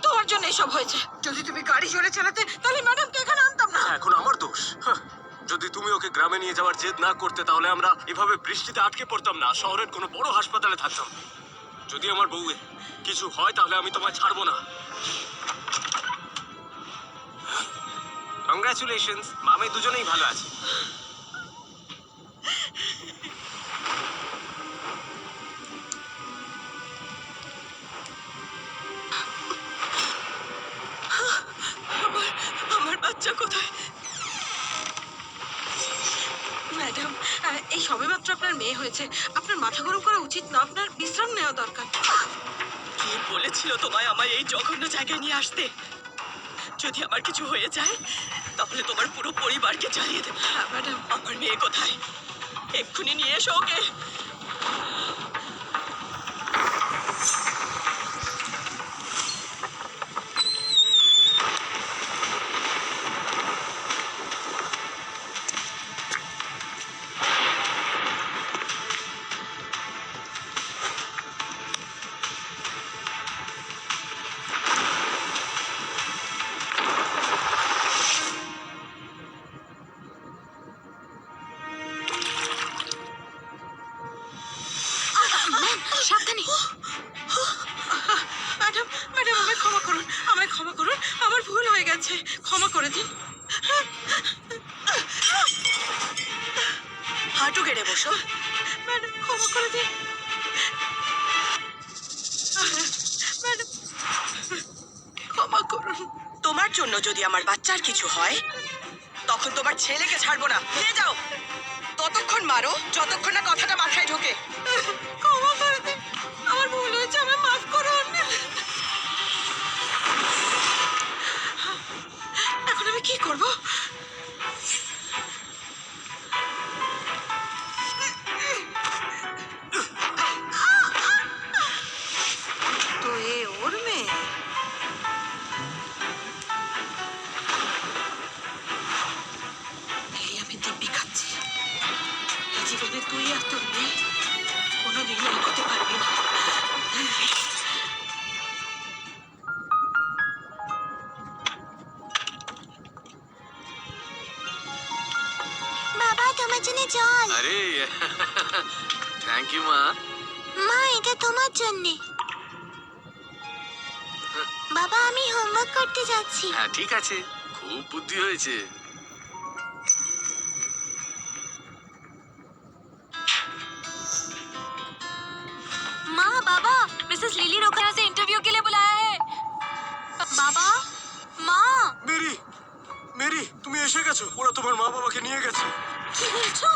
তোমার জন্য এসব হয়েছে। যদি তুমি গাড়ি জোরে চালাতে তাহলে ম্যাডামকে এখানে আনতাম না। এখন আমার দোষ? যদি তুমি ওকে গ্রামে নিয়ে যাওয়ার জেদ না করতে তাহলে আমরা এভাবে বৃষ্টিতে আটকে পড়তাম না, শহরের কোনো বড় হাসপাতালে থাকতাম। যদি আমার বউয়ের কিছু হয় তাহলে আমি তোমায় ছাড়বো না। কংগ্রাচুলেশনস, মামে দুজনেই ভালো আছে। আমার বাচ্চা কোথায়? ম্যাডাম, এই সবেমাত্র আপনার মেয়ে হয়েছে, আপনার মাথা গরম করা উচিত না, আপনার বিশ্রাম নেওয়া দরকার। কে বলেছিল তোমায় আমায় এই জঘন্য জায়গায় নিয়ে আসতে? যদি আমার কিছু হয়ে যায় তাহলে তোমার পুরো পরিবারকে জ্বালিয়ে দেবে। ম্যাডাম, আমার মেয়ে কোথায়? এক্ষুনি নিয়ে এসো ওকে। সাবধানে। ম্যাডাম, ম্যাডাম, আমায় ক্ষমা করুন, আমায় ক্ষমা করুন, আমার ভুল হয়ে গেছে, ক্ষমা করে দিন। হাঁটু গেড়ে বসো। ম্যাডাম, ক্ষমা করে দিন। ম্যাডাম, ক্ষমা করুন। তোমার জন্য যদি আমার বাচ্চার কিছু হয় তখন তোমার ছেলেকে ছাড়বো না। নিয়ে যাও। ততক্ষণ মারো যতক্ষণ না কথাটা মাথায় ঢোকে। ক্ষমা করে দিন, আমার ভুল হয়েছে, আমায় মাফ করুন। এখন আমি কি করব? তো এ ওর মেয়ে? এই আমি দিব্যি খাচ্ছি, এই জীবনে তুই আর তোর মেয়ে কোনোদিনও এগোতে পারবি না। বাবা, তোমার জন্য জল। আরে থ্যাংক ইউ মা। মা, এটা তোমার জন্য। বাবা, আমি হোমওয়ার্ক করতে যাচ্ছি। হ্যাঁ ঠিক আছে, খুব বুদ্ধি হয়েছে। माँ, बाबा, मिसेस लिली रोखना से इंटरव्यू के लिए बुलाया है। बाबा, माँ, মেরি, মেরি, তুমি এসে গেছো। ওরা তোমার মা বাবাকে নিয়ে গেছে। কি বলছো?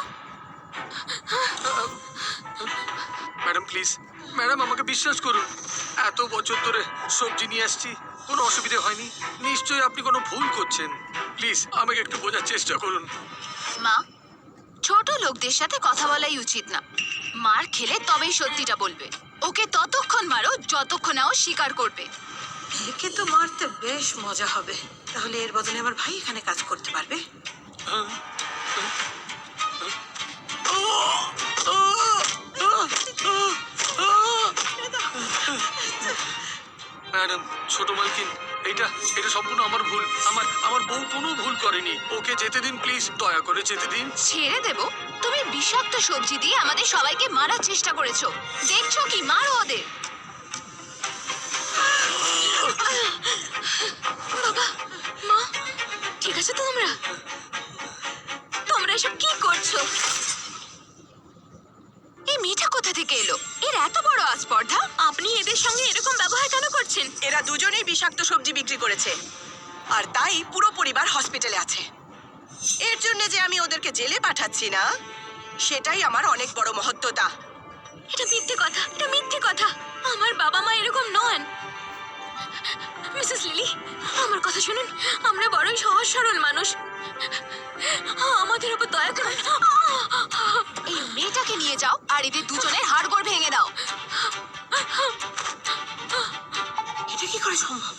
ম্যাডাম প্লিজ, ম্যাডাম আমাকে বিশ্বাস করুন, এত বছর ধরে সবজি নিয়ে আসছি, কোনো অসুবিধা হয়নি। নিশ্চয়ই আপনি কোনো ভুল করছেন। প্লিজ আমাকে একটু বোঝার চেষ্টা করুন। মা, ছোট লোকদের সাথে কথা বলাই উচিত না। মার খেলে তবেই সত্যিটা বলবে। ওকে ততক্ষণ মারো যতক্ষণ না ও স্বীকার করবে। একে তো মারতে বেশ মজা হবে, তাহলে এর বদলে আমার ভাই এখানে কাজ করতে পারবে। ম্যাডাম, ছোট মালকিন, এটা এটা সম্পূর্ণ আমার ভুল। আমার বউ কোনো ভুল করেনি। ওকে যেতে দিন প্লিজ, দয়া করে যেতে দিন। ছেড়ে দেব? তুমি বিষাক্ত সবজি দিয়ে আমাদের সবাইকে মারার চেষ্টা করেছো। দেখছো কি? মারো ওদের। বাবা, মা, ঠিক আছে তো? তোমরা এসব কি করছো? এই মেয়েটা কোথা থেকে এলো? এর এত বড় আস্পর্ধা! আপনি এদের সঙ্গে এরকম ব্যবহার কেন করছেন? এরা দুজনেই বিষাক্ত সবজি বিক্রি করেছে, আর তাই পুরো পরিবার হসপিটালে আছে। এর জন্য যে আমি ওদেরকে জেলে পাঠাচ্ছি না, সেটাই আমার অনেক বড় মহত্ত্বতা। এটা মিথ্যে কথা, এটা মিথ্যে কথা। আমার বাবা মা এরকম নন। মিসেস লিলি, আমার কথা শুনুন। আমরা বড়ই সহজ সরল মানুষ, আমাদের উপর দয়া করুন। এই মেয়েটাকে নিয়ে যাও আর এদের দুজনের হাড়গোড় ভেঙে দাও। এটা কি করে সম্ভব?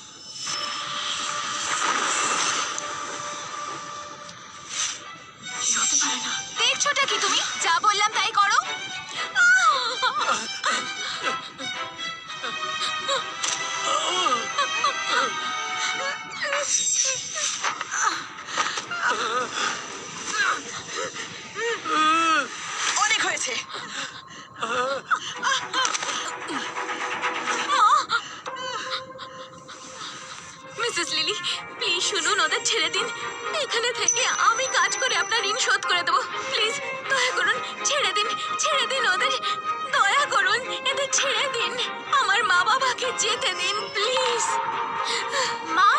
কি হতে পারে না। দেখছোটা কি তুমি? যা বললাম তাই করো। অনেক হয়েছে। মিসেস লিলি, প্লিজ শুনুন, ওদের ছেড়ে দিন। এখানে থেকে আমি কাজ করে আপনার ঋণ শোধ করে দেবো। প্লিজ দয়া করুন, ছেড়ে দিন, ছেড়ে দিন ওদের। দয়া করুন, এদের ছেড়ে দিন। আমার মা বাবাকে যেতে দিন, প্লিজ। মা,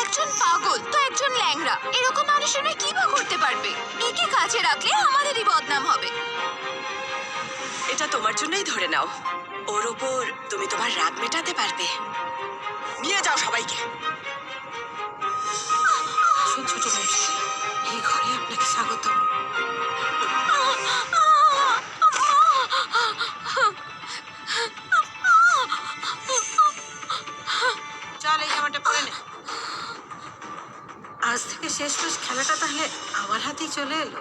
একজন পাগল তো একজন ল্যাংড়া, এরকম মানুষের কি বা করতে পারবে? একে কাজে রাখলে আমাদেরই বদনাম হবে। এটা তোমার জন্যই ধরে নাও। ওর ওপর তুমি তোমার রাগ মেটাতে পারবে। নিয়ে যাও সবাইকে। আসুন ছোট মানুষ, এই ঘরে আপনাকে স্বাগতম। চল এই জামাটা পরে নে। আজ থেকে শেষ খেলাটা তাহলে আমার হাতেই চলে এলো।